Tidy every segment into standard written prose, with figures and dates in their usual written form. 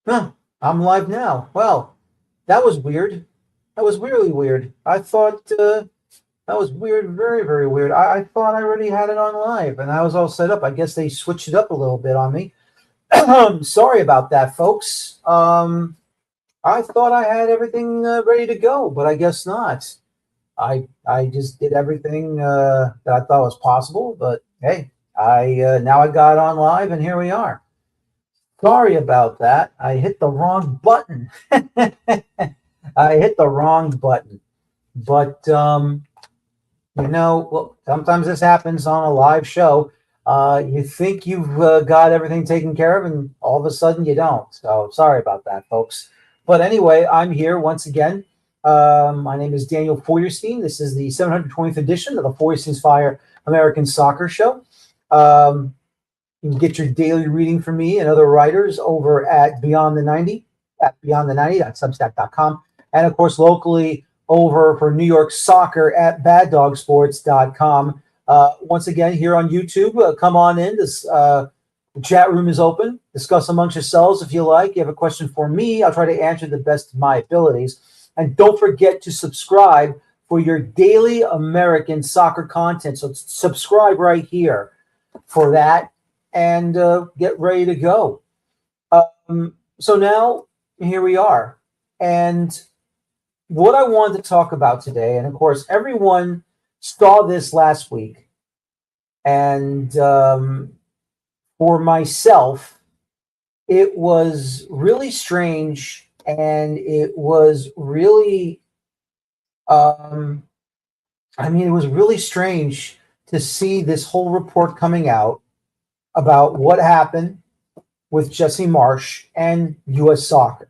Huh, I'm live now. Well, that was weird. That was really weird. I thought that was weird, very, very weird. I thought I already had it on live and I was all set up. I guess they switched it up a little bit on me. Sorry about that, folks. I thought I had everything ready to go, but I guess not. I just did everything that I thought was possible, but hey, I now I got it on live and here we are. Sorry about that. I hit the wrong button. I hit the wrong button. But well, sometimes this happens on a live show. You think you've got everything taken care of, and all of a sudden you don't. So sorry about that, folks. But anyway, I'm here once again. My name is Daniel Feuerstein. This is the 720th edition of the Feuerstein's Fire American Soccer Show. You can get your daily reading from me and other writers over at Beyond the 90, at beyond90.substack.com. And of course, locally over for New York Soccer at baddogsports.com. Once again, here on YouTube, come on in. The chat room is open. Discuss amongst yourselves if you like. You have a question for me, I'll try to answer the best of my abilities. And don't forget to subscribe for your daily American soccer content. So subscribe right here for that and get ready to go. So now here we are. And what I wanted to talk about today, and of course, everyone saw this last week. And for myself, it was really strange and it was really, it was really strange to see this whole report coming out about what happened with Jesse Marsch and U.S. Soccer.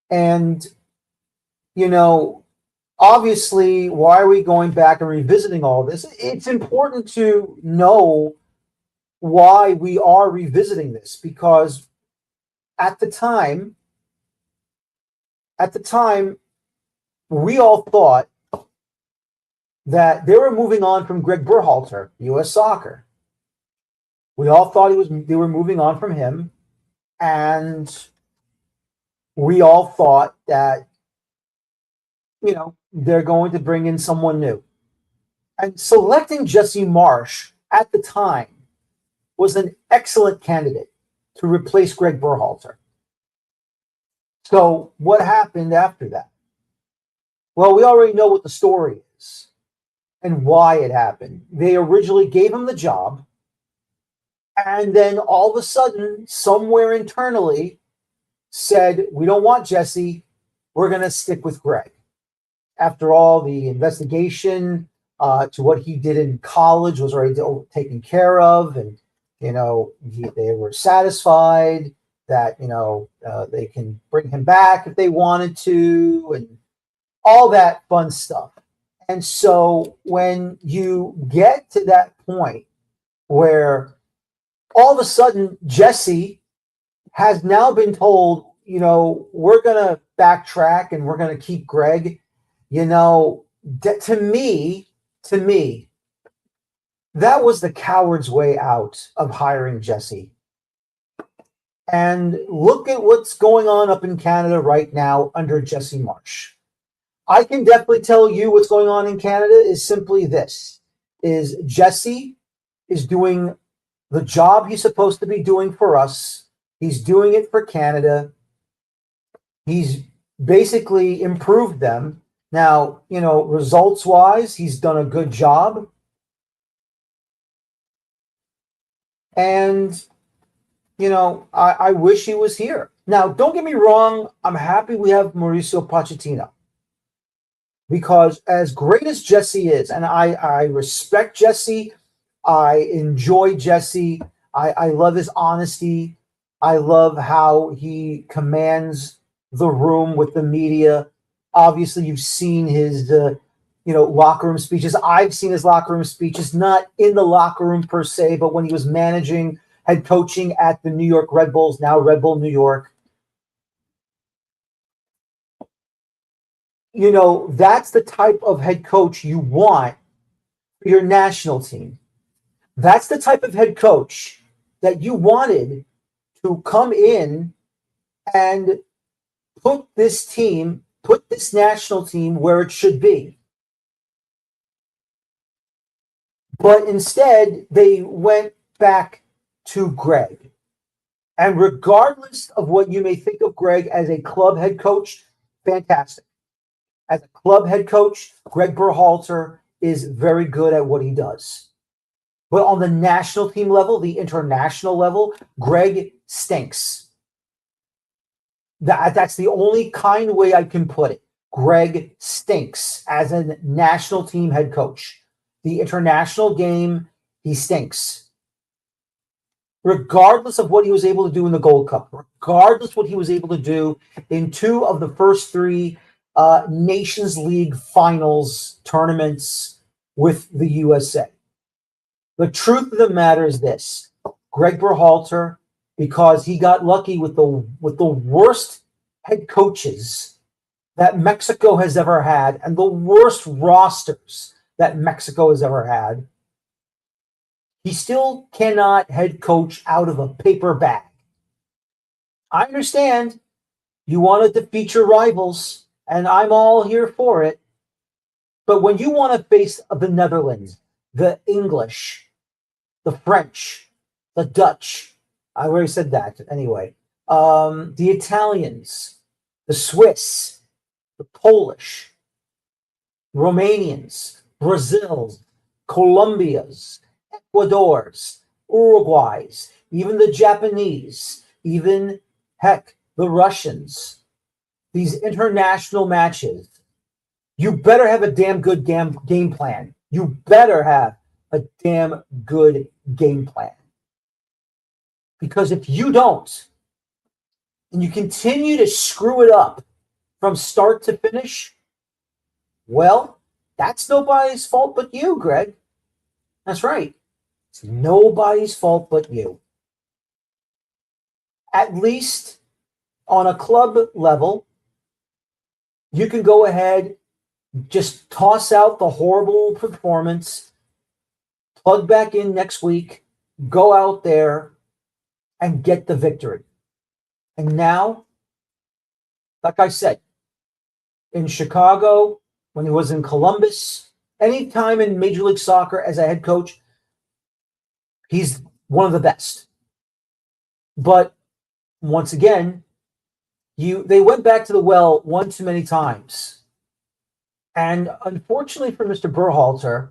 And, obviously, why are we going back and revisiting all this? It's important to know why we are revisiting this, because at the time, we all thought that they were moving on from Greg Berhalter, U.S. Soccer. We all thought they were moving on from him, and we all thought that, they're going to bring in someone new. And selecting Jesse Marsch at the time was an excellent candidate to replace Greg Berhalter. So what happened after that? Well, we already know what the story is and why it happened. They originally gave him the job, and then all of a sudden, somewhere internally, said, we don't want Jesse, we're going to stick with Greg. After all, the investigation to what he did in college was already taken care of, and, they were satisfied that, they can bring him back if they wanted to, and all that fun stuff. And so when you get to that point where all of a sudden Jesse has now been told, we're going to backtrack and we're going to keep Greg, to me, that was the coward's way out of hiring Jesse. And look at what's going on up in Canada right now under Jesse Marsch. I can definitely tell you what's going on in Canada is simply this, is Jesse is doing the job he's supposed to be doing for us. He's doing it for Canada. He's basically improved them. Now, results-wise, he's done a good job. And, I wish he was here. Now, don't get me wrong. I'm happy we have Mauricio Pochettino. Because as great as Jesse is, and I respect Jesse, I enjoy Jesse, I love his honesty, I love how he commands the room with the media. Obviously, you've seen his, locker room speeches. I've seen his locker room speeches, not in the locker room per se, but when he was managing, head coaching at the New York Red Bulls, now Red Bull New York. That's the type of head coach you want for your national team. That's the type of head coach that you wanted to come in and put this national team where it should be. But instead, they went back to Greg. And regardless of what you may think of Greg as a club head coach, fantastic. As a club head coach, Greg Berhalter is very good at what he does. But on the national team level, the international level, Greg stinks. That's the only kind way I can put it. Greg stinks as a national team head coach. The international game, he stinks. Regardless of what he was able to do in the Gold Cup, regardless what he was able to do in 2 of the first 3 Nations League finals tournaments with the USA. The truth of the matter is this: Greg Berhalter, because he got lucky with the worst head coaches that Mexico has ever had and the worst rosters that Mexico has ever had, he still cannot head coach out of a paper bag. I understand you want to defeat your rivals, and I'm all here for it. But when you want to face the Netherlands, the English, the French, the Dutch, I already said that anyway, the Italians, the Swiss, the Polish, Romanians, Brazils, Colombias, Ecuadors, Uruguays, even the Japanese, even, heck, the Russians. These international matches, you better have a damn good game plan. You better have a damn good game plan. Because if you don't, and you continue to screw it up from start to finish, well, that's nobody's fault but you, Greg. That's right. It's nobody's fault but you. At least on a club level, you can go ahead, just toss out the horrible performance, plug back in next week, go out there and get the victory. And now, like I said, in Chicago, when he was in Columbus, anytime in Major League Soccer as a head coach, he's one of the best. But once again, they went back to the well one too many times. And unfortunately for Mr. Berhalter,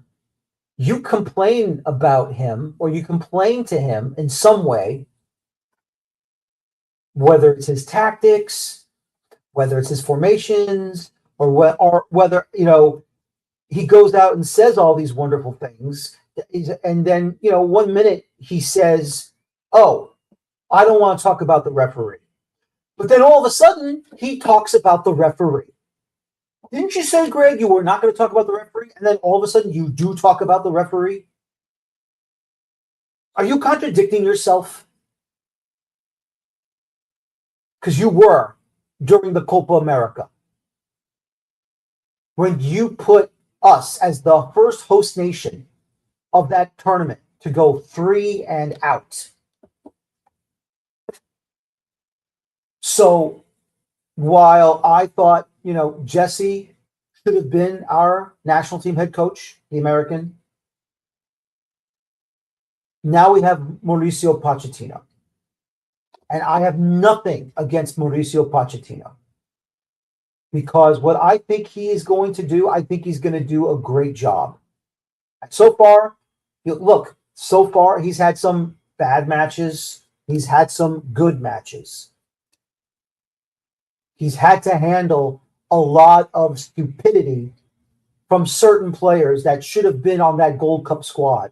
you complain about him or you complain to him in some way, whether it's his tactics, whether it's his formations, or whether, he goes out and says all these wonderful things. And then, 1 minute he says, oh, I don't want to talk about the referee. But then all of a sudden, he talks about the referee. Didn't you say, Greg, you were not going to talk about the referee? And then all of a sudden, you do talk about the referee? Are you contradicting yourself? Because you were during the Copa America. When you put us as the first host nation of that tournament to go 3 and out. So while I thought, Jesse should have been our national team head coach, the American, now we have Mauricio Pochettino. And I have nothing against Mauricio Pochettino. Because what I think he is going to do, I think he's going to do a great job. So far, he's had some bad matches. He's had some good matches. He's had to handle a lot of stupidity from certain players that should have been on that Gold Cup squad.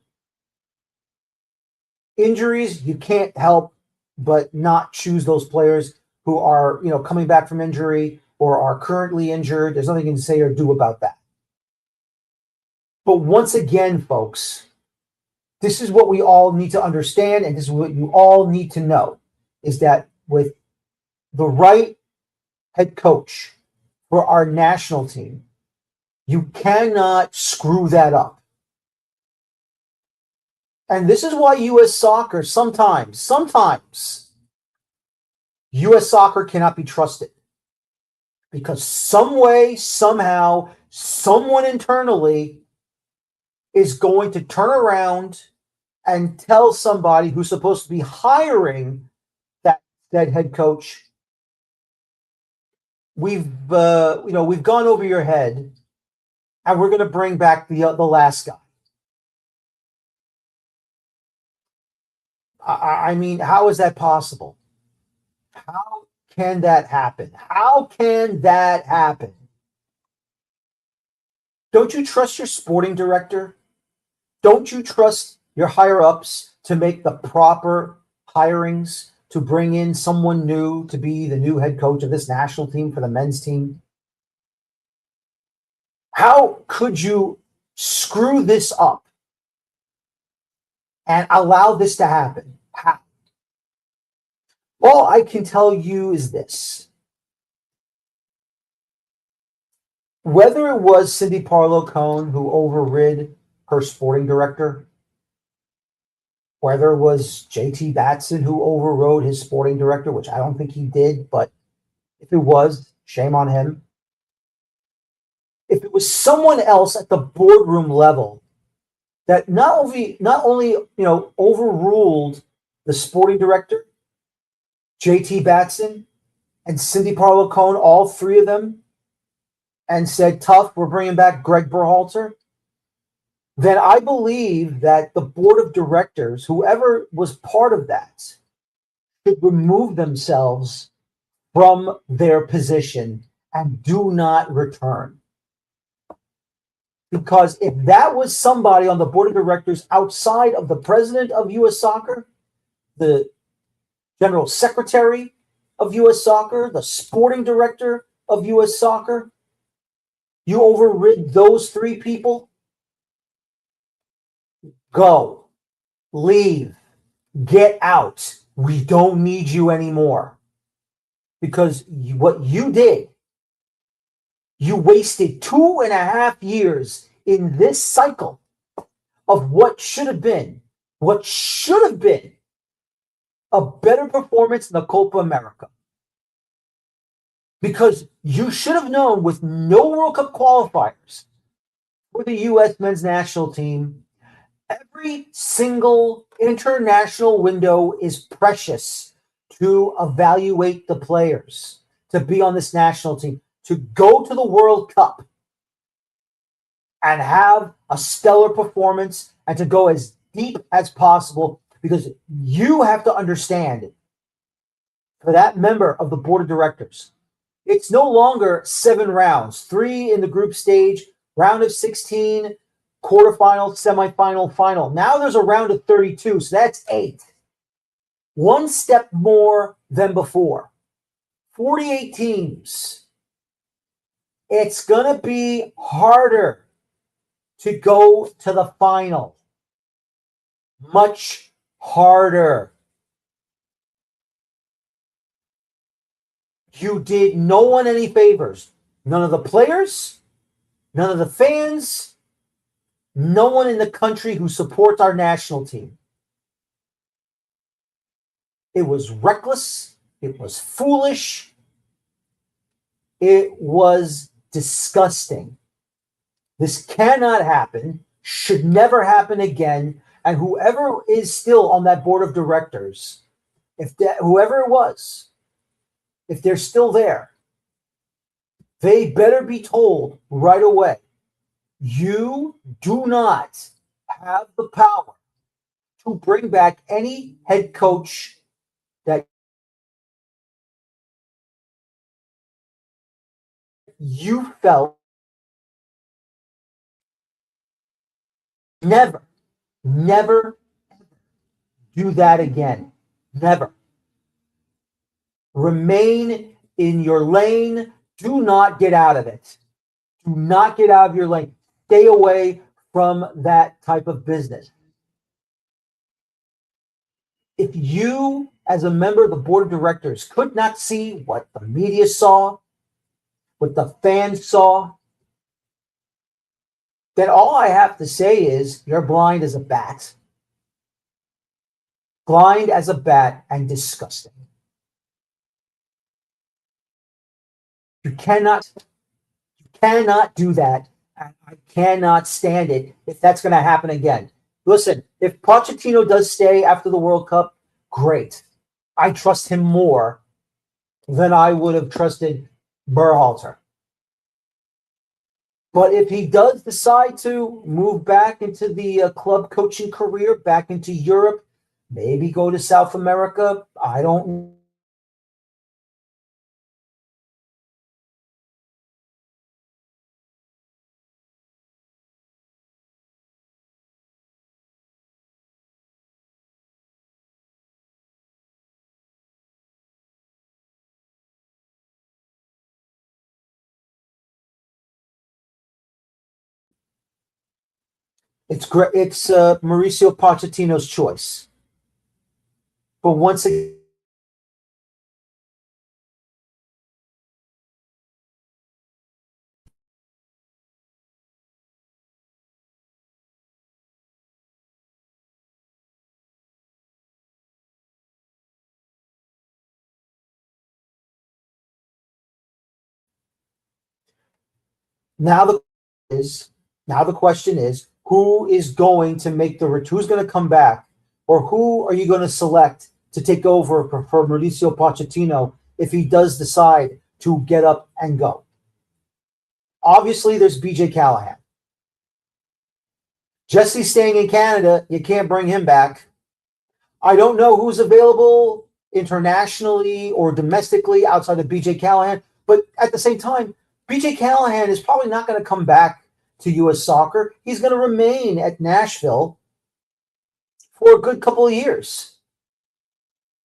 Injuries, you can't help but not choose those players who are, coming back from injury or are currently injured. There's nothing you can say or do about that. But once again, folks, this is what we all need to understand, and this is what you all need to know, is that with the right head coach for our national team, you cannot screw that up. And this is why U.S. soccer sometimes U.S. Soccer cannot be trusted because some way, somehow, someone internally is going to turn around and tell somebody who's supposed to be hiring that head coach, we've gone over your head, and we're going to bring back the last guy. I mean, how is that possible? How can that happen? How can that happen? Don't you trust your sporting director? Don't you trust your higher ups to make the proper hirings to bring in someone new to be the new head coach of this national team for the men's team? How could you screw this up and allow this to happen? How? All I can tell you is this. Whether it was Cindy Parlow-Cone who overrid her sporting director, whether it was JT Batson who overrode his sporting director, which I don't think he did, but if it was, shame on him. If it was someone else at the boardroom level that not only overruled the sporting director, JT Batson and Cindy Parlow-Cone, all three of them, and said, tough, we're bringing back Greg Berhalter, then I believe that the board of directors, whoever was part of that, should remove themselves from their position and do not return. Because if that was somebody on the board of directors outside of the president of U.S. Soccer, the general secretary of U.S. Soccer, the sporting director of U.S. Soccer, you overrid those three people, go, leave, get out. We don't need you anymore. Because what you did, you wasted 2.5 years in this cycle of what should have been a better performance in the Copa America. Because you should have known with no World Cup qualifiers for the U.S. men's national team, every single international window is precious to evaluate the players, to be on this national team, to go to the World Cup and have a stellar performance and to go as deep as possible, because you have to understand, for that member of the board of directors, it's no longer 7 rounds, 3 in the group stage, round of 16, quarterfinal, semifinal, final. Now there's a round of 32, so that's 8. One step more than before. 48 teams. It's going to be harder to go to the final. Much harder. You did no one any favors. None of the players, none of the fans, no one in the country who supports our national team. It was reckless. It was foolish. It was disgusting. This cannot happen, should never happen again. And whoever is still on that board of directors, whoever it was, if they're still there, they better be told right away, you do not have the power to bring back any head coach that you felt. Never, never do that again. Never. Remain in your lane. Do not get out of it. Do not get out of your lane. Stay away from that type of business. If you, as a member of the board of directors, could not see what the media saw, what the fans saw, then all I have to say is you're blind as a bat. Blind as a bat and disgusting. You cannot do that. I cannot stand it if that's going to happen again. Listen, if Pochettino does stay after the World Cup, great. I trust him more than I would have trusted Berhalter. But if he does decide to move back into the club coaching career, back into Europe, maybe go to South America, I don't. It's great. It's Mauricio Pochettino's choice. But once again, now the is now the question is who is going to make the who's going to come back, or who are you going to select to take over for Mauricio Pochettino if he does decide to get up and go? Obviously, there's BJ Callahan. Jesse's staying in Canada. You can't bring him back. I don't know who's available internationally or domestically outside of BJ Callahan, but at the same time, BJ Callahan is probably not going to come back to U.S. soccer. He's going to remain at Nashville for a good couple of years.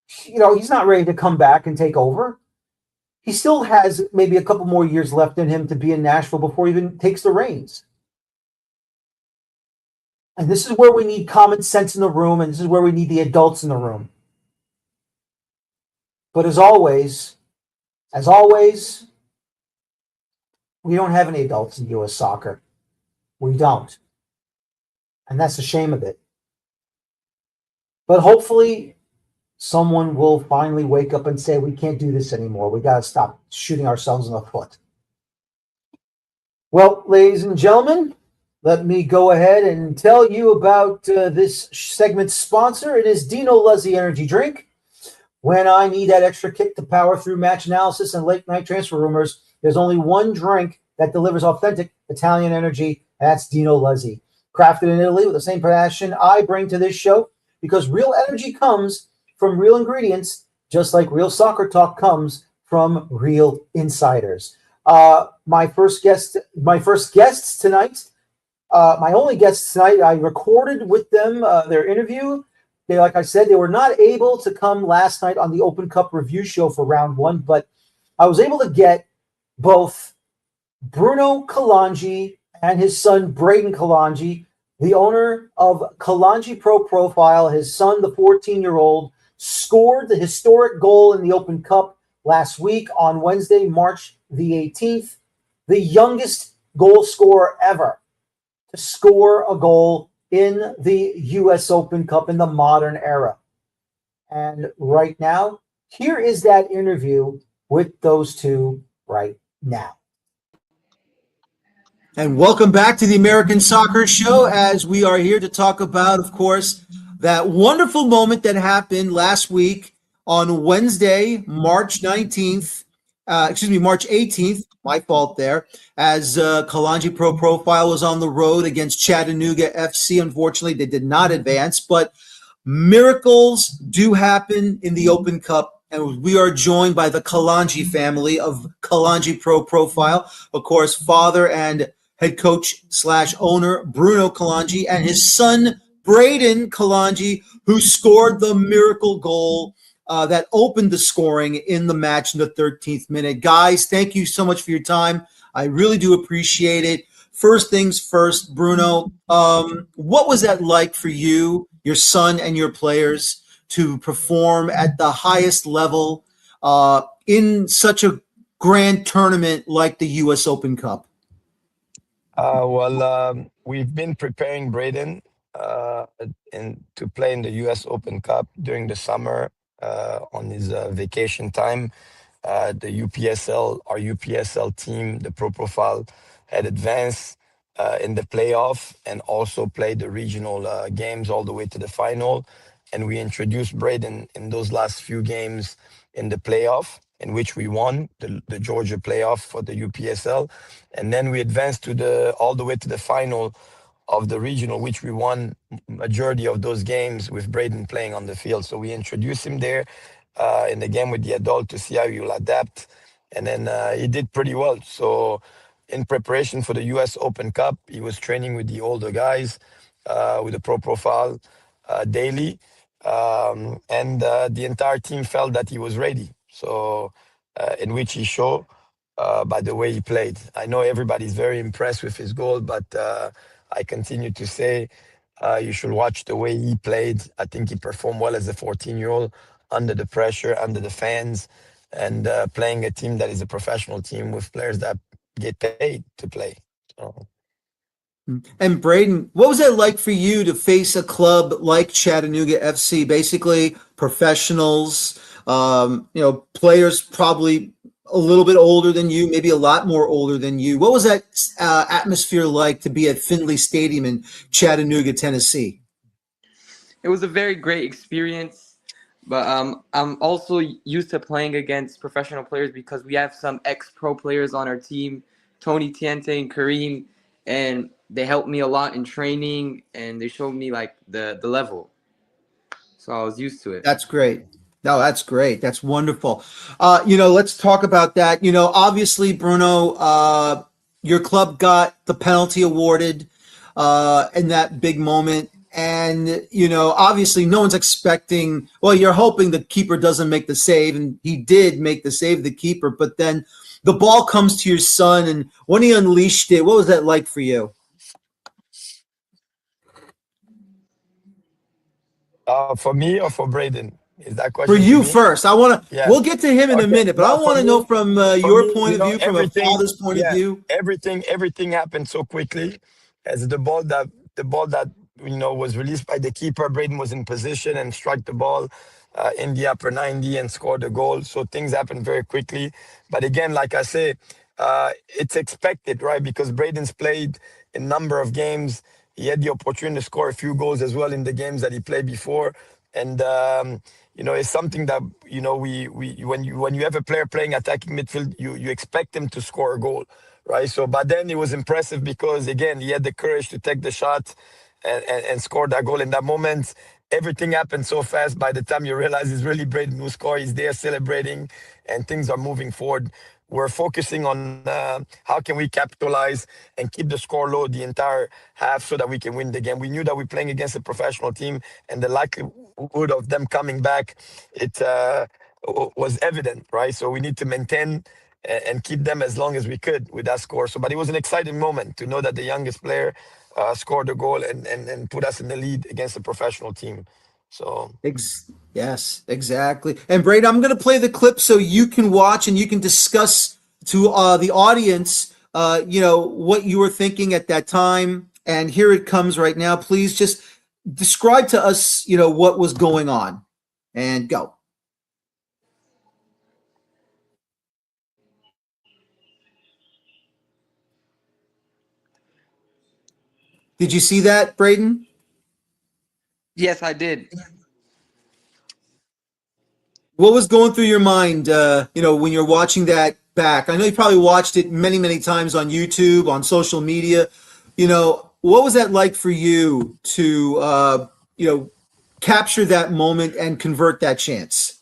He's not ready to come back and take over. He still has maybe a couple more years left in him to be in Nashville before he even takes the reins. And this is where we need common sense in the room, and this is where we need the adults in the room. But as always, we don't have any adults in U.S. soccer. We don't. And that's the shame of it. But hopefully, someone will finally wake up and say, we can't do this anymore. We got to stop shooting ourselves in the foot. Well, ladies and gentlemen, let me go ahead and tell you about this segment's sponsor. It is Dino Luzzi Energy Drink. When I need that extra kick to power through match analysis and late night transfer rumors, there's only one drink that delivers authentic Italian energy, and that's Dino Luzzi. Crafted in Italy with the same passion I bring to this show, because real energy comes from real ingredients, just like real soccer talk comes from real insiders. My only guests tonight, I recorded with them their interview. Like I said, they were not able to come last night on the Open Cup review show for round one, but I was able to get both Bruno Kaloji and his son, Braiden Kalonji, the owner of Kalonji Pro Profile. His son, the 14-year-old, scored the historic goal in the Open Cup last week on Wednesday, March the 18th, the youngest goal scorer ever to score a goal in the U.S. Open Cup in the modern era. And right now, here is that interview with those two right now. And welcome back to the American Soccer Show, as we are here to talk about, of course, that wonderful moment that happened last week on Wednesday, March 18th, my fault there, as Kalonji Pro Profile was on the road against Chattanooga FC. Unfortunately, they did not advance, but miracles do happen in the Open Cup, and we are joined by the Kalonji family of Kalonji Pro Profile. Of course, father and head coach / owner Bruno Kaloji, and his son Braiden Kalonji, who scored the miracle goal that opened the scoring in the match in the 13th minute. Guys, thank you so much for your time. I really do appreciate it. First things first, Bruno, what was that like for you, your son, and your players to perform at the highest level in such a grand tournament like the U.S. Open Cup? We've been preparing Braden to play in the U.S. Open Cup during the summer on his vacation time. the UPSL, our UPSL team, the Pro Profile, had advanced in the playoff and also played the regional games all the way to the final. And we introduced Braiden in those last few games in the playoff, in which we won the Georgia playoff for the UPSL. And then we advanced to the all the way to the final of the regional, which we won majority of those games with Braiden playing on the field. So we introduced him there in the game with the adult to see how he will adapt. And then he did pretty well. So in preparation for the US Open Cup, he was training with the older guys with the Pro Profile daily. And the entire team felt that he was ready. So in which he showed by the way he played. I know everybody's very impressed with his goal, but I continue to say you should watch the way he played. I think he performed well as a 14-year-old under the pressure, under the fans, and playing a team that is a professional team with players that get paid to play. So. And Braiden, what was it like for you to face a club like Chattanooga FC? Basically, professionals, players probably a little bit older than you, maybe a lot more older than you. What was that atmosphere like to be at Finley Stadium in Chattanooga, Tennessee? It was a very great experience, but I'm also used to playing against professional players because we have some ex-pro players on our team, Tony Tiente and Kareem, and they helped me a lot in training, and they showed me like the level. So I was used to it. That's great. No, that's great. That's wonderful. Let's talk about that. Obviously, Bruno, your club got the penalty awarded in that big moment. And, obviously no one's expecting, well, you're hoping the keeper doesn't make the save, and he did make the save, the keeper, but then the ball comes to your son, and when he unleashed it, what was that like for you? For me or for Braiden? Is that question for you first? I want to. Yeah. We'll get to him in a minute, but I want to know from your point of view, from a father's point of view. Everything happened so quickly, as the ball that was released by the keeper. Braiden was in position and struck the ball in the upper 90 and scored a goal. So things happened very quickly. But again, like I say, it's expected, right? Because Braiden's played a number of games. He had the opportunity to score a few goals as well in the games that he played before. And it's something that we when you have a player playing attacking midfield, you expect him to score a goal, right? So, but then it was impressive because again he had the courage to take the shot and score that goal in that moment. Everything happened so fast. By the time you realize it's really Braiden who scored, he's there celebrating, and things are moving forward. We're focusing on how can we capitalize and keep the score low the entire half so that we can win the game. We knew that we're playing against a professional team, and the likelihood of them coming back, it was evident, right? So we need to maintain and keep them as long as we could with that score. So, but it was an exciting moment to know that the youngest player scored a goal and put us in the lead against a professional team. So yes, exactly. And Braiden, I'm going to play the clip so you can watch and you can discuss to the audience, what you were thinking at that time. And here it comes right now. Please just describe to us, what was going on, and go. Did you see that, Braiden? Yes, I did. What was going through your mind, when you're watching that back? I know you probably watched it many, many times on YouTube, on social media. What was that like for you to, capture that moment and convert that chance?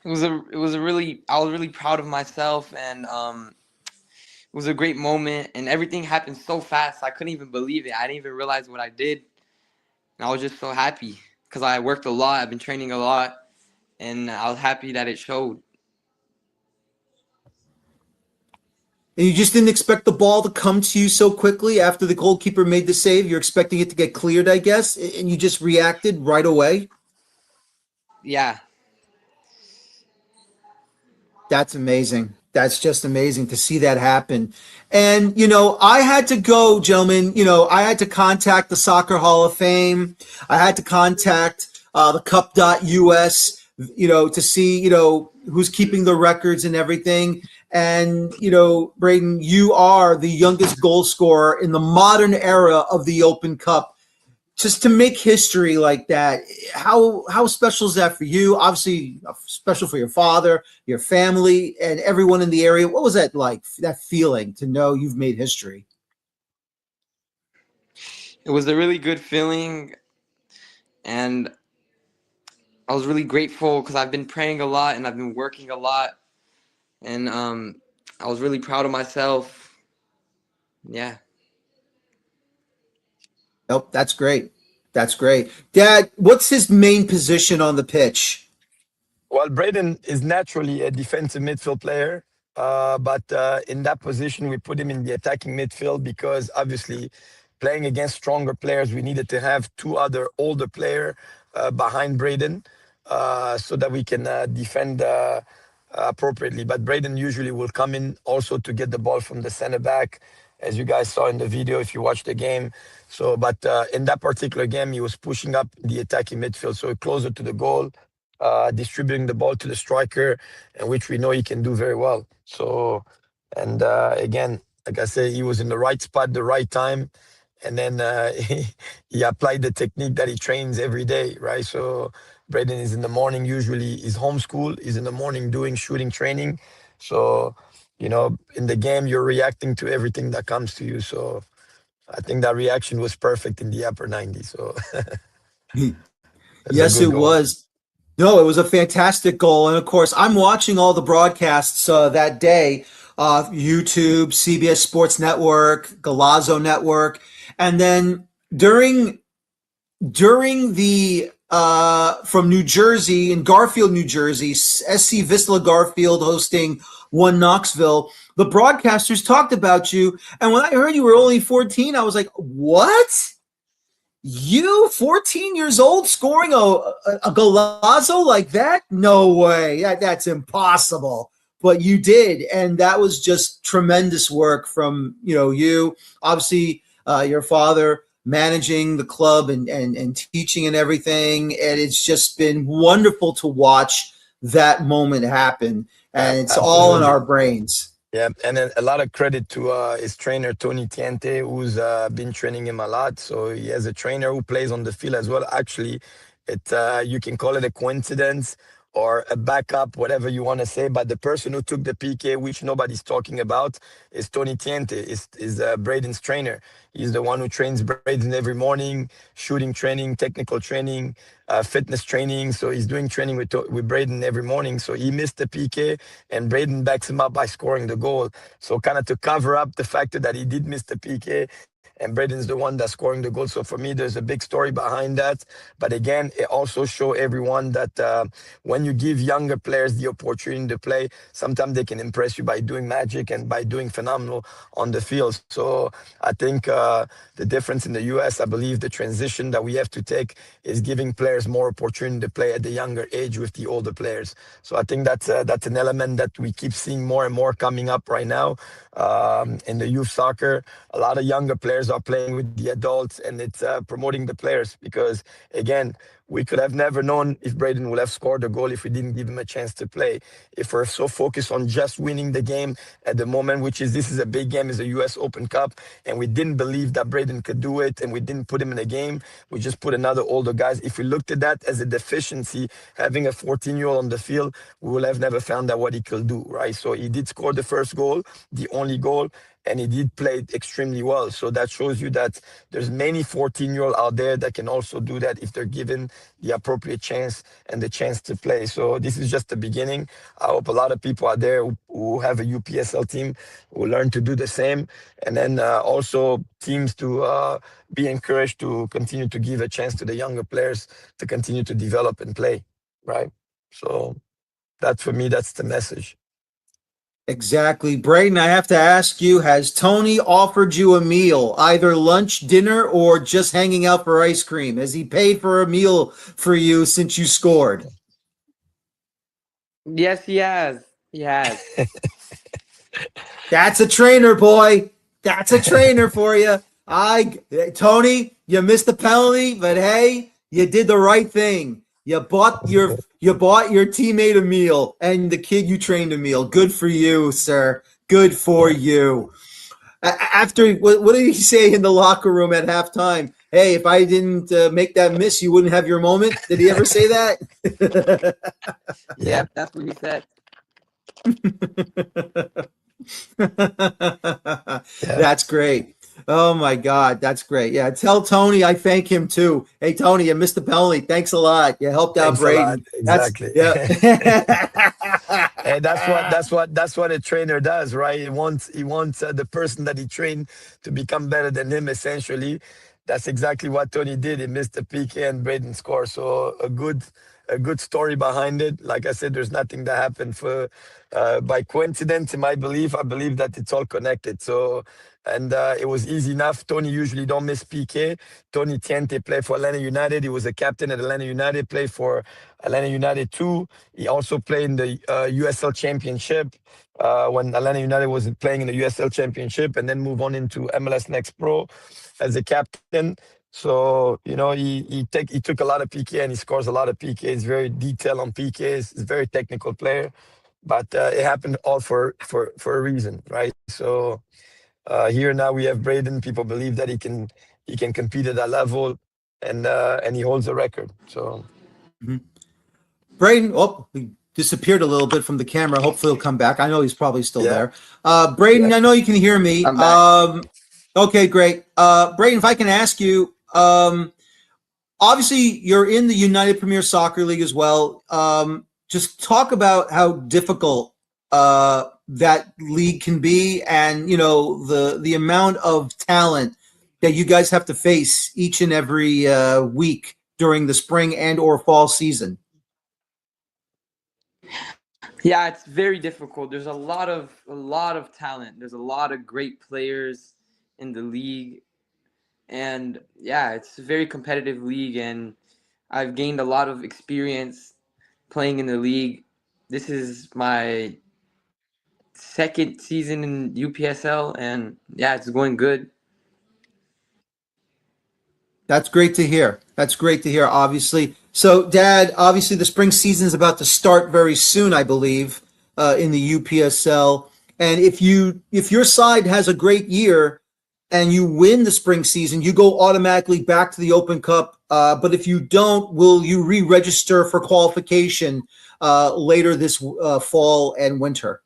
It was a really, I was really proud of myself, and it was a great moment, and everything happened so fast. I couldn't even believe it. I didn't even realize what I did. And I was just so happy because I worked a lot. I've been training a lot, and I was happy that it showed. And you just didn't expect the ball to come to you so quickly after the goalkeeper made the save? You're expecting it to get cleared, I guess, and you just reacted right away? Yeah. That's amazing. That's just amazing to see that happen. And, I had to go, gentlemen, I had to contact the Soccer Hall of Fame. I had to contact the Cup.us. to see, who's keeping the records and everything. And, Braiden, you are the youngest goal scorer in the modern era of the Open Cup. Just to make history like that, how special is that for you? Obviously, special for your father, your family, and everyone in the area. What was that like, that feeling to know you've made history? It was a really good feeling, and I was really grateful because I've been praying a lot and I've been working a lot, and I was really proud of myself. Yeah. Nope, that's great. That's great. Dad, what's his main position on the pitch? Well, Braiden is naturally a defensive midfield player, but in that position, we put him in the attacking midfield because obviously playing against stronger players, we needed to have two other older players behind Braiden so that we can defend appropriately. But Braiden usually will come in also to get the ball from the center back, as you guys saw in the video if you watched the game. So, but in that particular game, he was pushing up the attacking midfield, so closer to the goal. Distributing the ball to the striker, and which we know he can do very well. So, and again, like I say, he was in the right spot, the right time, and then he applied the technique that he trains every day, right? So, Braiden is in the morning, usually he's homeschooled, he's in the morning doing shooting training. So, in the game, you're reacting to everything that comes to you. So, I think that reaction was perfect in the upper 90. So, that's a Yes, good it goal. was. No, it was a fantastic goal. And of course, I'm watching all the broadcasts that day, YouTube, CBS Sports Network, Galazzo Network. And then during the from New Jersey, in Garfield, New Jersey, SC Vistula Garfield hosting One Knoxville, the broadcasters talked about you. And when I heard you were only 14, I was like, what? You 14 years old scoring a golazo like that? No way. That's impossible. But you did, and that was just tremendous work from you. Obviously, your father managing the club and teaching and everything, and it's just been wonderful to watch that moment happen. And it's all in Absolutely. our brains. Yeah, and then a lot of credit to his trainer Tony Tiente, who's been training him a lot. So he has a trainer who plays on the field as well. Actually, you can call it a coincidence or a backup, whatever you want to say. But the person who took the PK, which nobody's talking about, is Tony Tiente, is Braiden's trainer. He's the one who trains Braiden every morning, shooting training, technical training, fitness training. So he's doing training with Braiden every morning. So he missed the PK, and Braiden backs him up by scoring the goal. So kind of to cover up the fact that he did miss the PK, and Braiden's the one that's scoring the goal. So for me, there's a big story behind that. But again, it also shows everyone that when you give younger players the opportunity to play, sometimes they can impress you by doing magic and by doing phenomenal on the field. So I think the difference in the US, I believe the transition that we have to take is giving players more opportunity to play at the younger age with the older players. So I think that's an element that we keep seeing more and more coming up right now in the youth soccer. A lot of younger players are playing with the adults, and it's promoting the players because, again, we could have never known if Braiden would have scored a goal if we didn't give him a chance to play. If we're so focused on just winning the game at the moment, this is a big game, it's a US Open Cup, and we didn't believe that Braiden could do it, and we didn't put him in a game. We just put another older guys. If we looked at that as a deficiency, having a 14-year-old on the field, we would have never found out what he could do, right? So he did score the first goal, the only goal, and he did play extremely well. So that shows you that there's many 14-year-olds out there that can also do that if they're given the appropriate chance and the chance to play. So this is just the beginning. I hope a lot of people out there who have a UPSL team will learn to do the same. And then also teams to be encouraged to continue to give a chance to the younger players to continue to develop and play, right? So that, for me, that's the message. Exactly. Braiden, I have to ask you, has Tony offered you a meal, either lunch, dinner, or just hanging out for ice cream? Has he paid for a meal for you since you scored? Yes, he has. He has. That's a trainer, boy. That's a trainer for you. Tony, you missed the penalty, but hey, you did the right thing. You bought your teammate a meal and the kid you trained a meal. Good for you, sir. Good for you. After what did he say in the locker room at halftime? Hey, if I didn't make that miss, you wouldn't have your moment. Did he ever say that? Yeah. That's what he said. Yeah. That's great. Oh my God, that's great. Yeah, tell Tony I thank him too. Hey Tony, you missed the penalty. Thanks a lot. You helped out Thanks a lot. Braiden. That's Exactly. yeah. And that's what a trainer does, right? He wants the person that he trained to become better than him. Essentially, that's exactly what Tony did. He missed the PK and Braden scored. So a good story behind it. Like I said, there's nothing that happened for by coincidence in my belief. I believe that it's all connected. So. And it was easy enough. Tony usually don't miss PK. Tony Tiente played for Atlanta United. He was a captain at Atlanta United, played for Atlanta United too. He also played in the USL Championship when Atlanta United was playing in the USL Championship, and then move on into MLS Next Pro as a captain. So he took a lot of PK and he scores a lot of PKs. Very detailed on PKs. He's a very technical player, but it happened all for a reason, right? So here now we have Braiden. People believe that he can compete at that level, and he holds a record. So. Braiden, he disappeared a little bit from the camera. Hopefully he'll come back. I know he's probably still Yeah. there. Braiden, Yeah. I know you can hear me. I'm back. Okay, great. Braiden, if I can ask you, obviously you're in the United Premier Soccer League as well. Just talk about how difficult that league can be, and the amount of talent that you guys have to face each and every week during the spring and or fall season. Yeah, it's very difficult. There's a lot of talent. There's a lot of great players in the league, and yeah, it's a very competitive league, and I've gained a lot of experience playing in the league. This is my second season in UPSL, and yeah, it's going good. That's great to hear. That's great to hear, obviously. So, Dad, obviously the spring season is about to start very soon, I believe, in the UPSL. And if your side has a great year and you win the spring season, you go automatically back to the Open Cup. But if you don't, will you re-register for qualification later this fall and winter?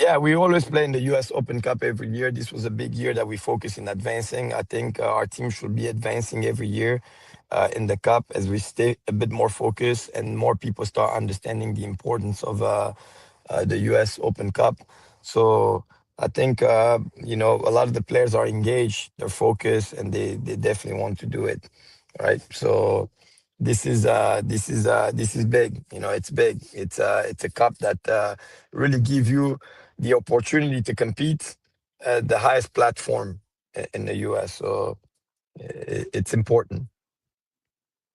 Yeah, we always play in the US Open Cup every year. This was a big year that we focus in advancing. I think our team should be advancing every year in the cup as we stay a bit more focused and more people start understanding the importance of the US Open Cup. So I think a lot of the players are engaged, they're focused, and they definitely want to do it, right? So this is big. It's big. It's a cup that really give you the opportunity to compete at the highest platform in the US. So it's important.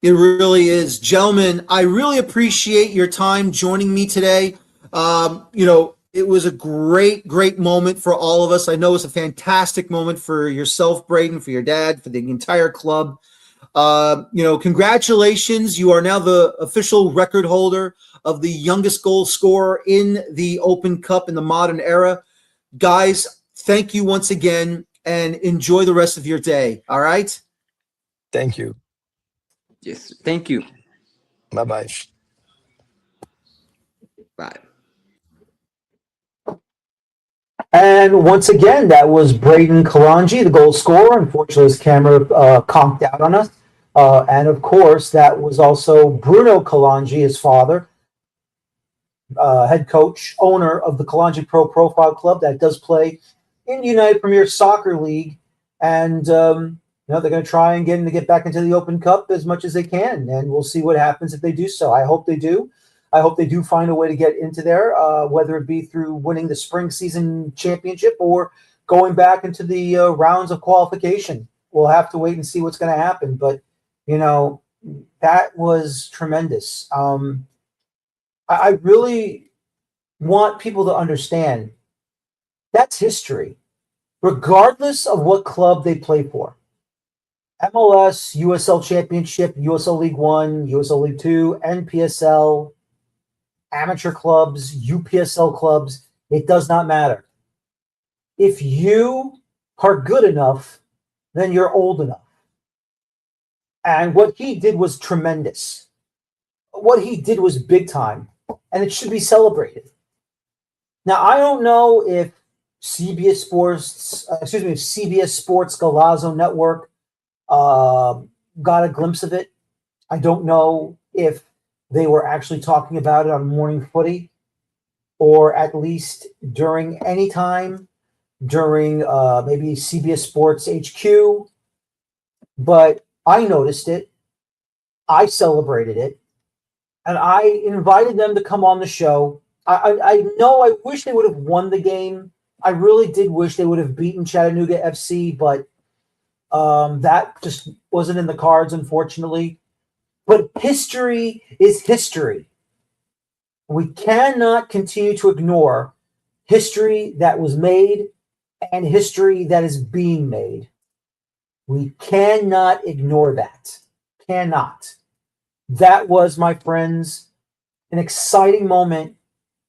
It really is. Gentlemen, I really appreciate your time joining me today. It was a great, great moment for all of us. I know it's a fantastic moment for yourself, Braiden, for your dad, for the entire club. Congratulations. You are now the official record holder of the youngest goal scorer in the Open Cup in the modern era. Guys, thank you once again and enjoy the rest of your day. All right? Thank you. Yes, thank you. Bye-bye. Bye. And once again, that was Braiden Kalonji, the goal scorer. Unfortunately, his camera conked out on us. And of course, that was also Bruno Kaloji, his father, head coach, owner of the Kalonji Pro Profile Club that does play in the United Premier Soccer League. And they're going to try and get him to get back into the Open Cup as much as they can. And we'll see what happens if they do so. I hope they do. I hope they do find a way to get into there, whether it be through winning the spring season championship or going back into the rounds of qualification. We'll have to wait and see what's going to happen. But, that was tremendous. I really want people to understand that's history, regardless of what club they play for. MLS, USL Championship, USL League One, USL League Two, NPSL, amateur clubs, UPSL clubs, it does not matter. If you are good enough, then you're old enough. And what he did was tremendous. What he did was big time, and it should be celebrated. Now, I don't know if CBS Sports Golazo Network got a glimpse of it. I don't know if they were actually talking about it on Morning Footy, or at least during any time during maybe CBS Sports HQ. But I noticed it. I celebrated it. And I invited them to come on the show. I know I wish they would have won the game. I really did wish they would have beaten Chattanooga FC, but that just wasn't in the cards, unfortunately. But history is history. We cannot continue to ignore history that was made and history that is being made. We cannot ignore that. Cannot. That was, my friends, an exciting moment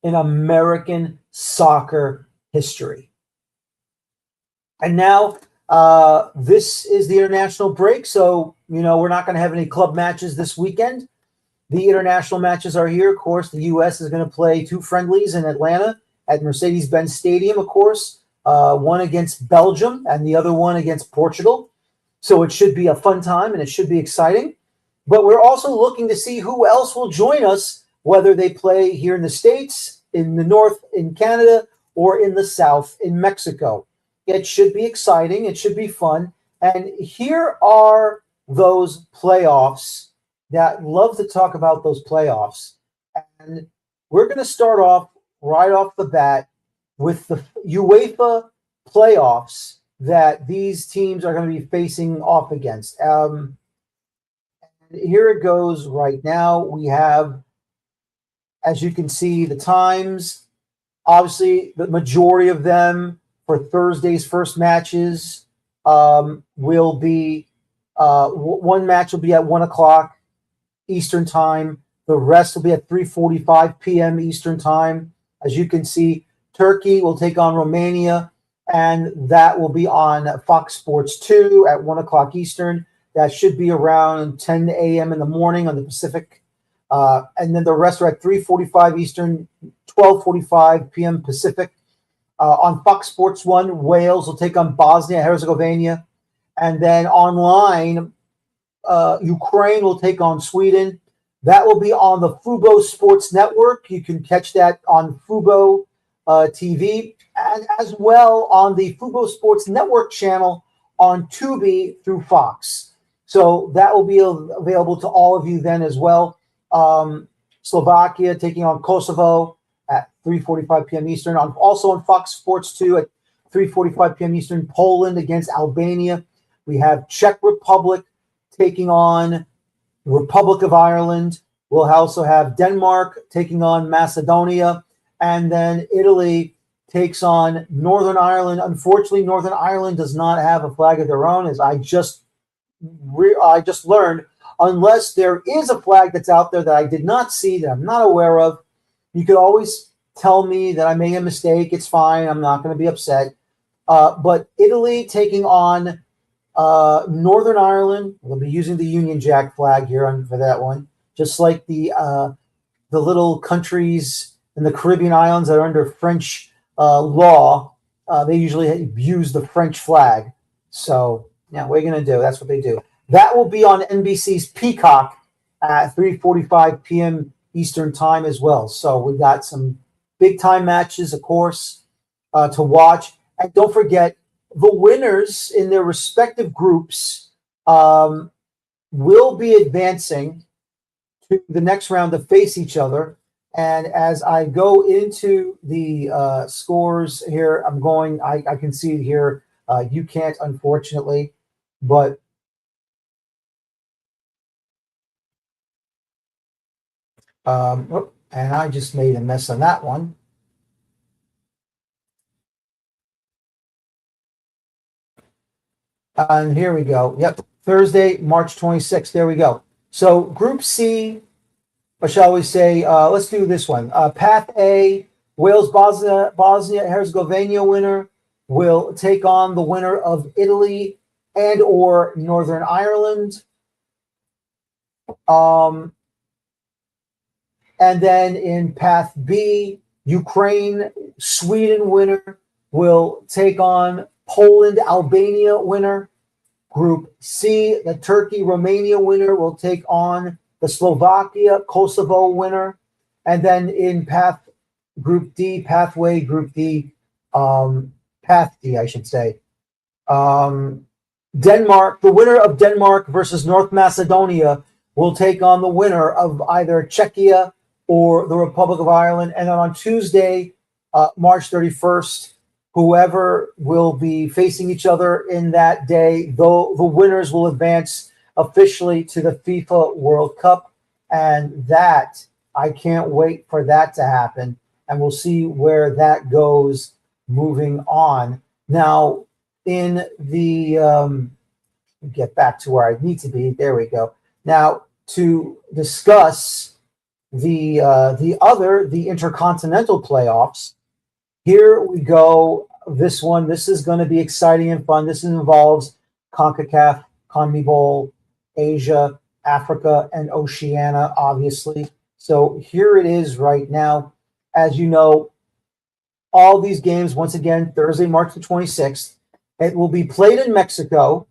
in American soccer history. And now this is the international break, so we're not going to have any club matches this weekend. The international matches are here. Of course, the U.S. is going to play 2 friendlies in Atlanta at Mercedes-Benz Stadium, of course, one against Belgium and the other one against Portugal. So it should be a fun time and it should be exciting. But we're also looking to see who else will join us, whether they play here in the States, in the North, in Canada, or in the South, in Mexico. It should be exciting. It should be fun. And here are those playoffs that love to talk about those playoffs. And we're going to start off right off the bat with the UEFA playoffs that these teams are going to be facing off against. Here it goes right now. We have, as you can see, the times. Obviously, the majority of them for Thursday's first matches will be one match will be at 1 o'clock Eastern time. The rest will be at 3:45 p.m. Eastern time. As you can see, Turkey will take on Romania, and that will be on Fox Sports 2 at 1 o'clock Eastern. That should be around 10 a.m. in the morning on the Pacific. And then the rest are at 3:45 Eastern, 12:45 p.m. Pacific. On Fox Sports 1, Wales will take on Bosnia-Herzegovina. And then online, Ukraine will take on Sweden. That will be on the Fubo Sports Network. You can catch that on Fubo TV, and as well on the Fubo Sports Network channel on Tubi through Fox. So that will be available to all of you then as well. Slovakia taking on Kosovo at 3:45 p.m. Eastern. Also on Fox Sports 2 at 3:45 p.m. Eastern. Poland against Albania. We have Czech Republic taking on Republic of Ireland. We'll also have Denmark taking on Macedonia. And then Italy takes on Northern Ireland. Unfortunately, Northern Ireland does not have a flag of their own, as I just learned. Unless there is a flag that's out there that I did not see, that I'm not aware of, you could always tell me that I made a mistake. It's fine. I'm not going to be upset. But Italy taking on Northern Ireland. We'll be using the Union Jack flag here for that one, just like the little countries in the Caribbean islands that are under French law. They usually use the French flag. So yeah, what are you going to do? That's what they do. That will be on NBC's Peacock at 3:45 p.m. Eastern time as well. So we got some big time matches, of course, to watch. And don't forget, the winners in their respective groups will be advancing to the next round to face each other. And as I go into the scores here, I can see it here. You can't, unfortunately, but and I just made a mess on that one. And here we go. Yep. Thursday, March 26th. There we go. So Group C, or shall we say, let's do this one. Path A, Wales, Bosnia Herzegovina winner will take on the winner of Italy and or Northern Ireland. And then in Path B, Ukraine, Sweden winner will take on Poland, Albania winner. Group C, the Turkey, Romania winner will take on the Slovakia, Kosovo winner. And then in Group D, Path D, I should say. Denmark, the winner of Denmark versus North Macedonia will take on the winner of either Czechia or the Republic of Ireland. And then on Tuesday, March 31st, whoever will be facing each other in that day, though the winners will advance officially to the FIFA World Cup. And that, I can't wait for that to happen. And we'll see where that goes moving on. Now, in the, get back to where I need to be. There we go. Now, to discuss the Intercontinental playoffs, here we go. This is going to be exciting and fun. This involves CONCACAF, CONMEBOL, Asia, Africa, and Oceania, obviously. So here it is right now. As you know, all these games, once again, Thursday, March the 26th. It will be played in Mexico,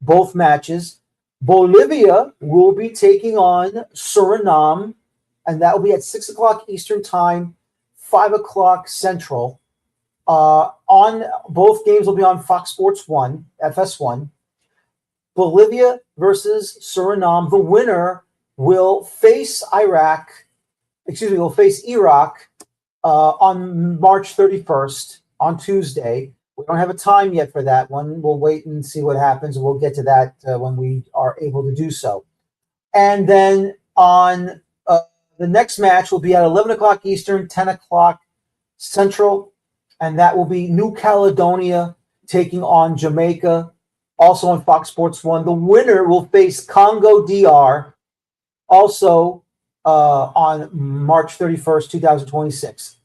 both matches. Bolivia will be taking on Suriname, and that will be at 6 o'clock Eastern Time, 5 o'clock Central. On both games will be on Fox Sports 1, FS1. Bolivia versus Suriname. The winner will face Iraq on March 31st, on Tuesday. We don't have a time yet for that one. We'll wait and see what happens. We'll get to that when we are able to do so. And then on the next match will be at 11 o'clock Eastern, 10 o'clock Central, and that will be New Caledonia taking on Jamaica, also on Fox Sports 1. The winner will face Congo DR, also on March 31st, 2026.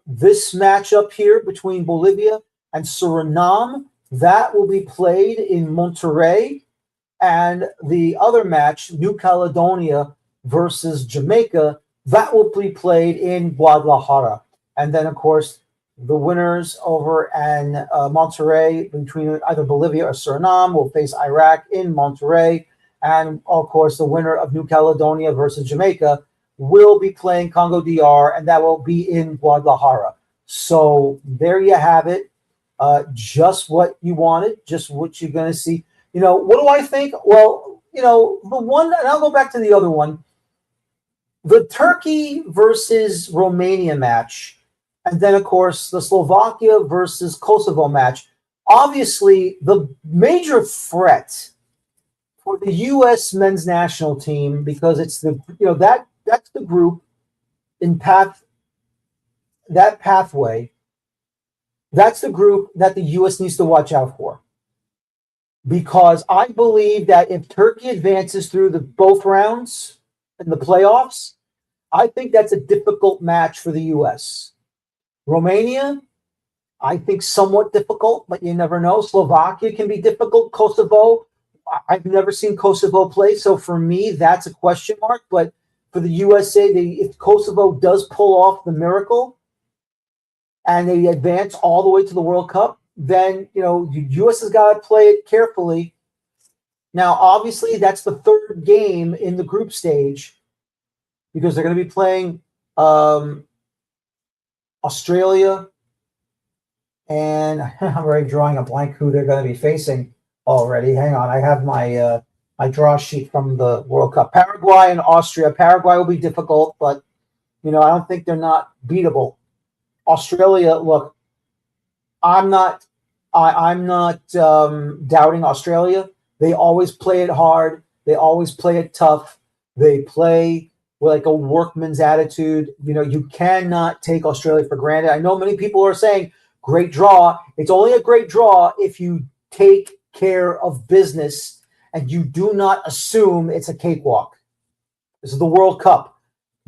This matchup here between Bolivia and Suriname, that will be played in Monterrey. And the other match, New Caledonia versus Jamaica, that will be played in Guadalajara. And then, of course, the winners over in Monterrey between either Bolivia or Suriname will face Iraq in Monterrey. And, of course, the winner of New Caledonia versus Jamaica will be playing Congo DR, and that will be in Guadalajara. So there you have it. Just what you wanted, just what you're going to see. You know, what do I think? Well, you know, the one, and I'll go back to the other one, the Turkey versus Romania match, and then, of course, the Slovakia versus Kosovo match. Obviously, the major threat for the U.S. men's national team, because it's the, you know, that's the group in that pathway. That's the group that the U.S. needs to watch out for. Because I believe that if Turkey advances through both rounds in the playoffs, I think that's a difficult match for the U.S. Romania, I think somewhat difficult, but you never know. Slovakia can be difficult. Kosovo, I've never seen Kosovo play, so for me, that's a question mark. But for the USA, if Kosovo does pull off the miracle and they advance all the way to the World Cup, then, you know, the U.S. has got to play it carefully. Now, obviously, that's the third game in the group stage because they're going to be playing Australia, and I'm already drawing a blank who they're going to be facing already. Hang on, I have my my draw sheet from the World Cup. Paraguay and Austria. Paraguay will be difficult, but, you know, I don't think they're not beatable. Australia, look, I'm not doubting Australia. They always play it hard. They always play it tough. They play with like a workman's attitude. You know, you cannot take Australia for granted. I know many people are saying, great draw. It's only a great draw if you take care of business and you do not assume it's a cakewalk. This is the World Cup.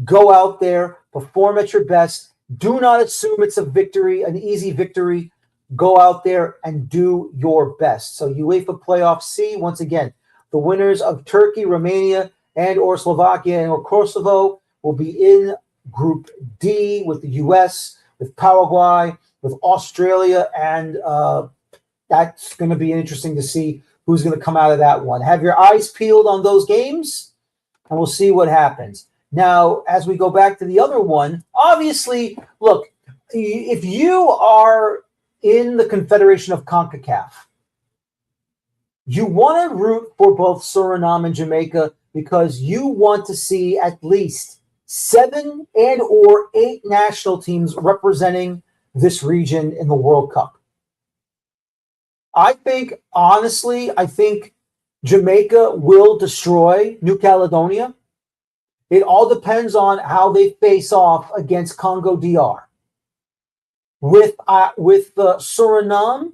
Go out there, perform at your best. Do not assume it's a victory, an easy victory. Go out there and do your best. So UEFA Playoff C, once again, the winners of Turkey, Romania, and or Slovakia and or Kosovo will be in Group D with the US, with Paraguay, with Australia, and that's going to be interesting to see who's going to come out of that one. Have your eyes peeled on those games, and we'll see what happens. Now, as we go back to the other one, obviously, look, if you are in the Confederation of CONCACAF, you want to root for both Suriname and Jamaica because you want to see at least 7 and or 8 national teams representing this region in the World Cup. I think, honestly, Jamaica will destroy New Caledonia. It all depends on how they face off against Congo DR. With Suriname,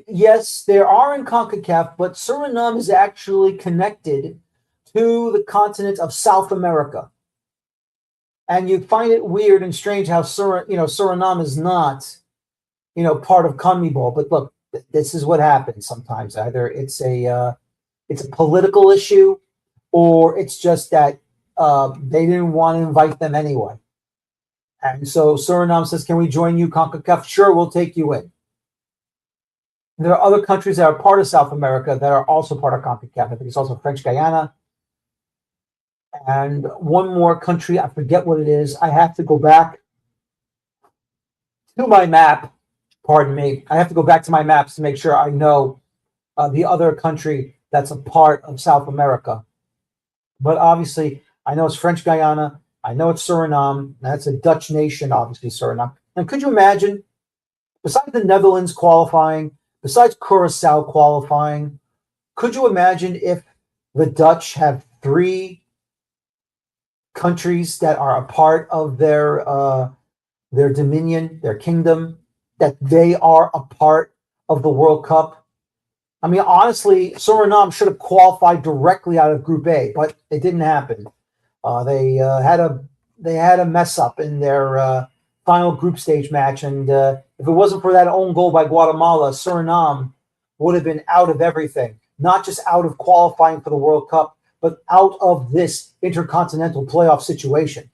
yes, there are in CONCACAF, but Suriname is actually connected to the continent of South America. And you find it weird and strange how Suriname is not, part of CONMEBOL. But look, this is what happens sometimes. Either it's a political issue, or it's just that they didn't want to invite them anyway. And so Suriname says, can we join you, CONCACAF? Sure, we'll take you in. There are other countries that are part of South America that are also part of CONCACAF. I think it's also French Guyana. And one more country, I forget what it is. I have to go back to my map. Pardon me. I have to go back to my maps to make sure I know the other country that's a part of South America. But obviously, I know it's French Guyana. I know it's Suriname. That's a Dutch nation, obviously, Suriname. And could you imagine, besides the Netherlands qualifying, besides Curacao qualifying, could you imagine if the Dutch have 3 countries that are a part of their dominion, their kingdom, that they are a part of the World Cup? I mean, honestly, Suriname should have qualified directly out of Group A, but it didn't happen. They had a mess up in their final group stage match, and if it wasn't for that own goal by Guatemala, Suriname would have been out of everything. Not just out of qualifying for the World Cup, but out of this intercontinental playoff situation.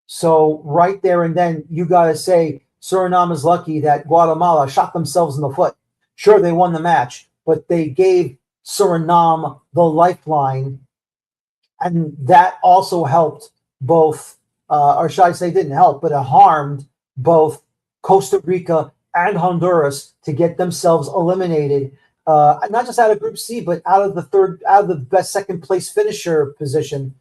So right there and then, you got to say Suriname is lucky that Guatemala shot themselves in the foot. Sure, they won the match, but they gave Suriname the lifeline, and that also helped both, or should I say didn't help, but it harmed both Costa Rica and Honduras to get themselves eliminated, not just out of Group C, but out of the best second place finisher position,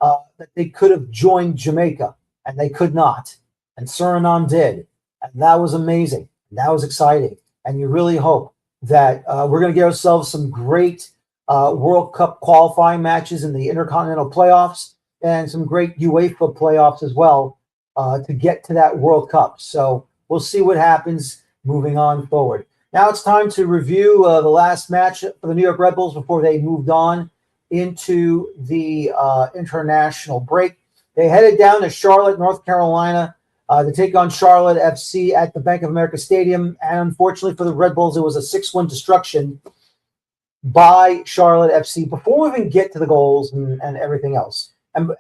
that they could have joined Jamaica, and they could not. And Suriname did. And that was amazing. And that was exciting. And you really hope that we're going to get ourselves some great World Cup qualifying matches in the Intercontinental playoffs and some great UEFA playoffs as well to get to that World Cup. So we'll see what happens moving on forward. Now it's time to review the last match for the New York Red Bulls before they moved on into the international break. They headed down to Charlotte, North Carolina, to take on Charlotte FC at the Bank of America Stadium. And unfortunately for the Red Bulls, it was a 6-1 destruction by Charlotte FC before we even get to the goals and everything else. And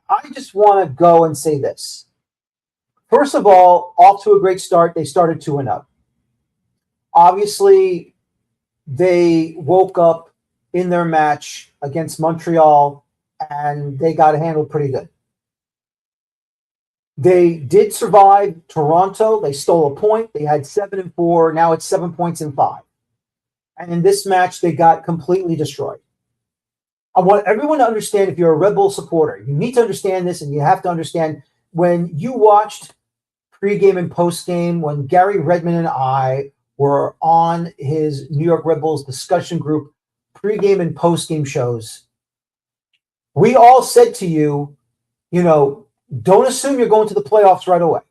I just want to go and say this. First of all, off to a great start. They started 2-0. Obviously, they woke up in their match against Montreal, and they got handled pretty good. They did survive Toronto. They stole a point. They had 7-4. Now it's 7 points in 5. And in this match, they got completely destroyed. I want everyone to understand, if you're a Red Bull supporter, you need to understand this, and you have to understand when you watched pregame and postgame, when Gary Redmond and I were on his New York Red Bulls discussion group, pregame and postgame shows, we all said to you, don't assume you're going to the playoffs right away.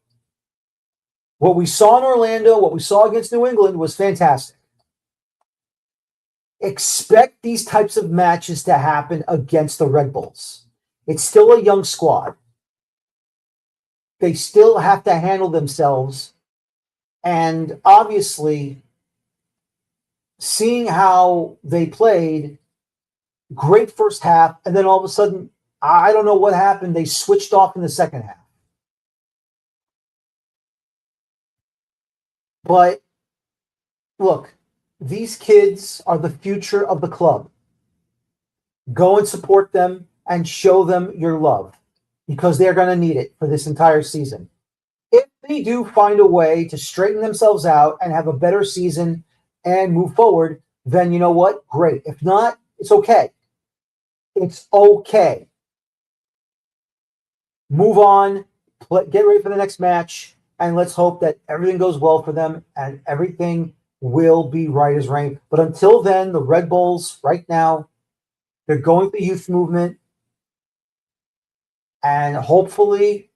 What we saw in Orlando, what we saw against New England was fantastic. expect these types of matches to happen against the Red Bulls. It's still a young squad. They still have to handle themselves. And obviously, seeing how they played, great first half, and then all of a sudden, I don't know what happened. They switched off in the second half. But look, these kids are the future of the club. Go and support them and show them your love because they're going to need it for this entire season. If they do find a way to straighten themselves out and have a better season and move forward, then you know what? Great. If not, it's okay. It's okay. Move on, get ready for the next match, and let's hope that everything goes well for them and everything will be right as rain. But until then, the Red Bulls right now, they're going through the youth movement, and hopefully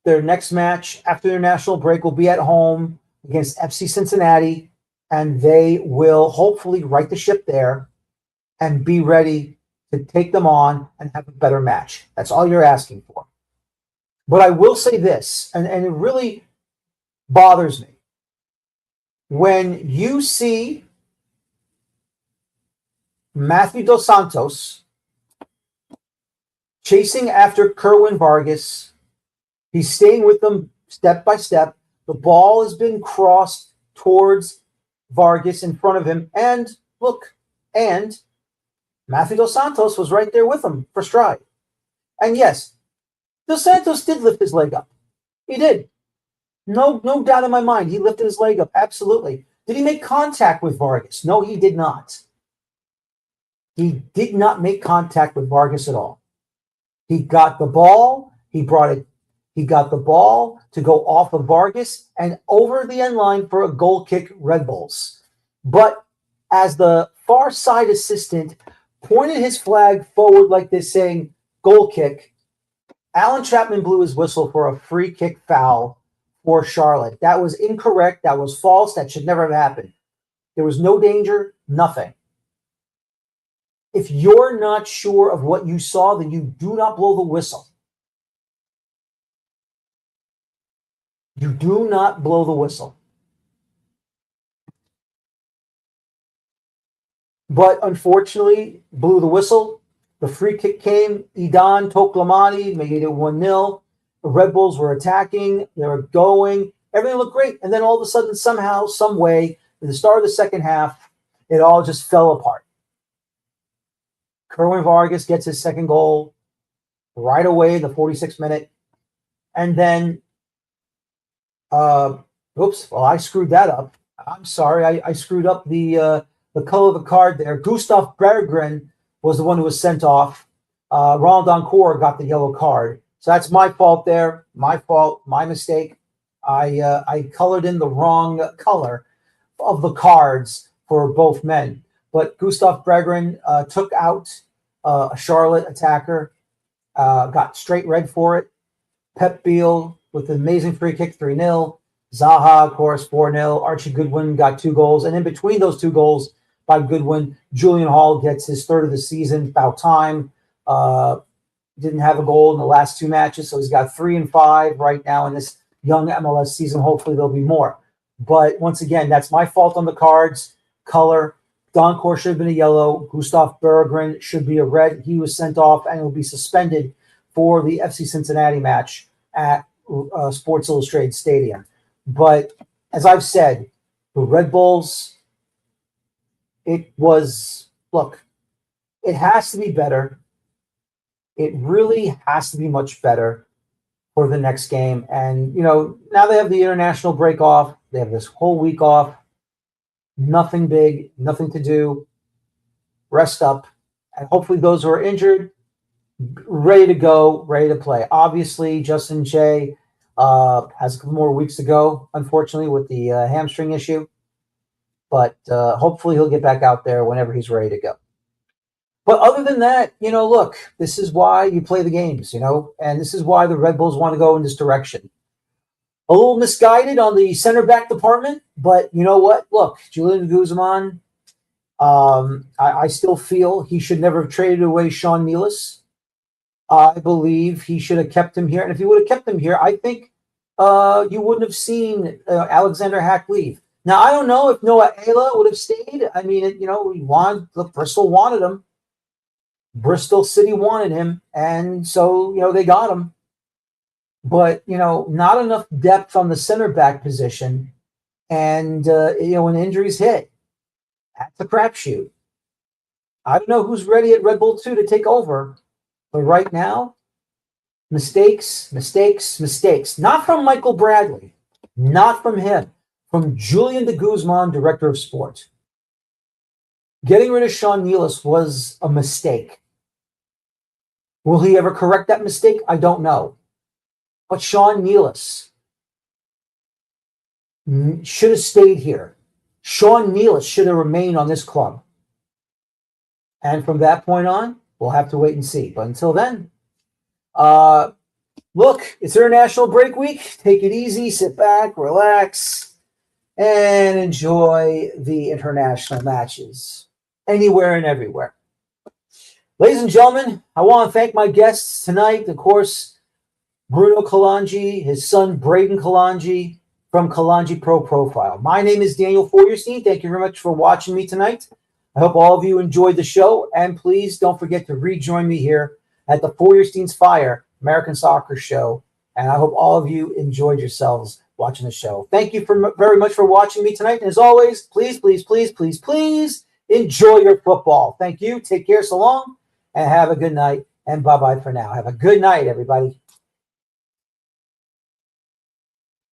their next match after their national break will be at home against FC Cincinnati, and they will hopefully right the ship there and be ready to take them on and have a better match. That's all you're asking for. But I will say this, and it really bothers me. When you see Matthew Dos Santos chasing after Kerwin Vargas, he's staying with them step by step. The ball has been crossed towards Vargas in front of him. And look, and Matthew Dos Santos was right there with him for stride. And yes, Dos Santos did lift his leg up. He did. No doubt in my mind. He lifted his leg up. Absolutely. Did he make contact with Vargas? No, he did not. He did not make contact with Vargas at all. He got the ball. He got the ball to go off of Vargas and over the end line for a goal kick, Red Bulls. But as the far side assistant pointed his flag forward like this saying, goal kick, Alan Chapman blew his whistle for a free kick foul for Charlotte. That was incorrect. That was false. That should never have happened. There was no danger, nothing. If you're not sure of what you saw, then you do not blow the whistle. You do not blow the whistle. But unfortunately, blew the whistle. The free kick came. Idan Toklamani made it 1-0. The Red Bulls were attacking. They were going. Everything looked great. And then all of a sudden, somehow, some way, at the start of the second half, it all just fell apart. Kerwin Vargas gets his second goal right away in the 46th minute. And then, I screwed that up. I'm sorry. I screwed up the color of the card there. Gustav Berggren was the one who was sent off. Ronald Doncourt got the yellow card. So that's my fault there. My fault. My mistake. I colored in the wrong color of the cards for both men. But Gustav Berggren took out a Charlotte attacker, got straight red for it. Pep Biel with an amazing free kick, 3-0. Zaha, of course, 4-0. Archie Goodwin got 2 goals. And in between those 2 goals by Goodwin, Julian Hall gets his 3rd of the season, about time. Didn't have a goal in the last 2 matches, so he's got 3 and 5 right now in this young MLS season. Hopefully there'll be more. But once again, that's my fault on the cards. Color. Doncourt should have been a yellow. Gustav Berggren should be a red. He was sent off and will be suspended for the FC Cincinnati match at Sports Illustrated Stadium. But as I've said, the Red Bulls, it has to be better. It really has to be much better for the next game. And, now they have the international break off. They have this whole week off. Nothing big, nothing to do. Rest up. And hopefully those who are injured, ready to go, ready to play. Obviously, Justin Jay has a couple more weeks to go, unfortunately, with the hamstring issue. But hopefully he'll get back out there whenever he's ready to go. But other than that, look, this is why you play the games, and this is why the Red Bulls want to go in this direction. A little misguided on the center back department, but you know what? Look, Julian Guzman, I still feel he should never have traded away Sean Nealis. I believe he should have kept him here. And if he would have kept him here, I think you wouldn't have seen Alexander Hack leave. Now, I don't know if Noah Ayla would have stayed. I mean, Bristol wanted him. Bristol City wanted him. And so, they got him. But, not enough depth on the center back position. And, when injuries hit, that's a crapshoot. I don't know who's ready at Red Bull 2 to take over. But right now, mistakes. Not from Michael Bradley. Not from him. From Julian de Guzman, director of sport. Getting rid of Sean Nealis was a mistake. Will he ever correct that mistake? I don't know. But Sean Nealis should have stayed here. Sean Nealis should have remained on this club. And from that point on, we'll have to wait and see. But until then, look, it's international break week. Take it easy, sit back, relax, and enjoy the international matches anywhere and everywhere. Ladies and gentlemen, I want to thank my guests tonight. Of course, Bruno Kaloji, his son Braiden Kalonji from Kalonji Pro Profile. My name is Daniel Feuerstein. Thank you very much for watching me tonight. I hope all of you enjoyed the show, and please don't forget to rejoin me here at the Feuerstein's Fire American Soccer Show, and I hope all of you enjoyed yourselves watching the show. Thank you very much for watching me tonight, and as always, please enjoy your football. Thank you. Take care. So long, and have a good night, and bye-bye for now. Have a good night, everybody.